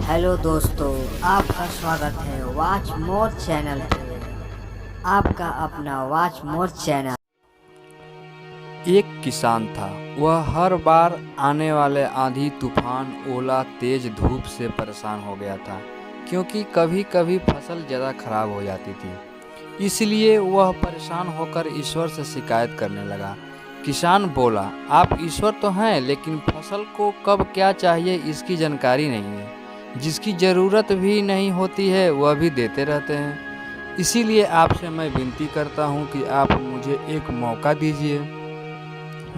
Hello दोस्तों, आपका स्वागत है वॉच मोर चैनल पे। आपका अपना वॉच मोर चैनल। एक किसान था। वह हर बार आने वाले आंधी तूफान ओला तेज धूप से परेशान हो गया था, क्योंकि कभी कभी फसल ज़्यादा खराब हो जाती थी। इसलिए वह परेशान होकर ईश्वर से शिकायत करने लगा। किसान बोला, आप ईश्वर तो हैं, लेकिन फसल को कब क्या चाहिए इसकी जानकारी नहीं है। जिसकी ज़रूरत भी नहीं होती है वह भी देते रहते हैं। इसीलिए आपसे मैं विनती करता हूँ कि आप मुझे एक मौका दीजिए,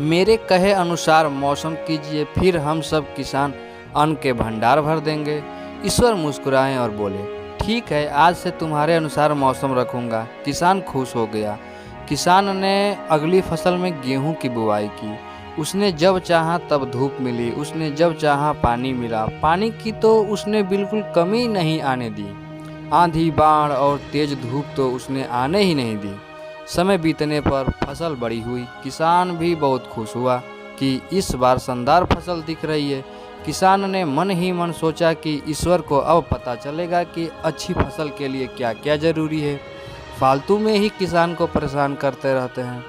मेरे कहे अनुसार मौसम कीजिए, फिर हम सब किसान अन्न के भंडार भर देंगे। ईश्वर मुस्कुराए और बोले, ठीक है, आज से तुम्हारे अनुसार मौसम रखूंगा। किसान खुश हो गया। किसान ने अगली फसल में गेहूं की बुवाई की। उसने जब चाहा तब धूप मिली, उसने जब चाहा पानी मिला। पानी की तो उसने बिल्कुल कमी नहीं आने दी। आंधी बाढ़ और तेज धूप तो उसने आने ही नहीं दी। समय बीतने पर फसल बड़ी हुई। किसान भी बहुत खुश हुआ कि इस बार शानदार फसल दिख रही है। किसान ने मन ही मन सोचा कि ईश्वर को अब पता चलेगा कि अच्छी फसल के लिए क्या क्या जरूरी है। फालतू में ही किसान को परेशान करते रहते हैं।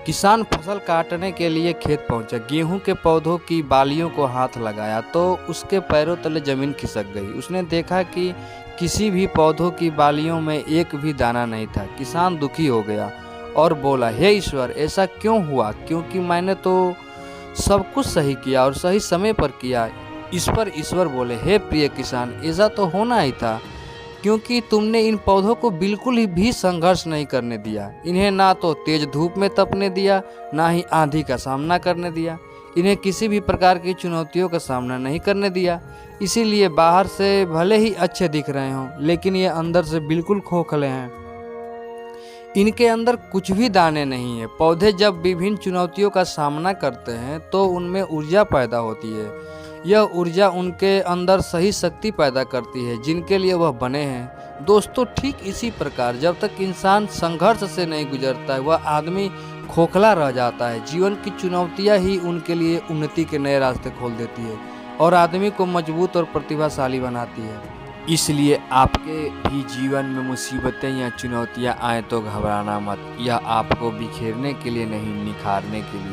किसान फसल काटने के लिए खेत पहुंचा। गेहूं के पौधों की बालियों को हाथ लगाया तो उसके पैरों तले जमीन खिसक गई। उसने देखा कि किसी भी पौधों की बालियों में एक भी दाना नहीं था। किसान दुखी हो गया और बोला, हे ईश्वर, ऐसा क्यों हुआ? क्योंकि मैंने तो सब कुछ सही किया और सही समय पर किया। इस पर ईश्वर बोले, हे प्रिय किसान, ऐसा तो होना ही था, क्योंकि तुमने इन पौधों को बिल्कुल ही भी संघर्ष नहीं करने दिया। इन्हें ना तो तेज धूप में तपने दिया, ना ही आंधी का सामना करने दिया। इन्हें किसी भी प्रकार की चुनौतियों का सामना नहीं करने दिया। इसीलिए बाहर से भले ही अच्छे दिख रहे हों, लेकिन ये अंदर से बिल्कुल खोखले हैं। इनके अंदर कुछ भी दाने नहीं है। पौधे जब विभिन्न चुनौतियों का सामना करते हैं तो उनमें ऊर्जा पैदा होती है। यह ऊर्जा उनके अंदर सही शक्ति पैदा करती है जिनके लिए वह बने हैं। दोस्तों, ठीक इसी प्रकार जब तक इंसान संघर्ष से नहीं गुजरता है, वह आदमी खोखला रह जाता है। जीवन की चुनौतियां ही उनके लिए उन्नति के नए रास्ते खोल देती है और आदमी को मजबूत और प्रतिभाशाली बनाती है। इसलिए आपके भी जीवन में मुसीबतें या चुनौतियां आए तो घबराना मत। यह आपको बिखेरने के लिए नहीं, निखारने के लिए।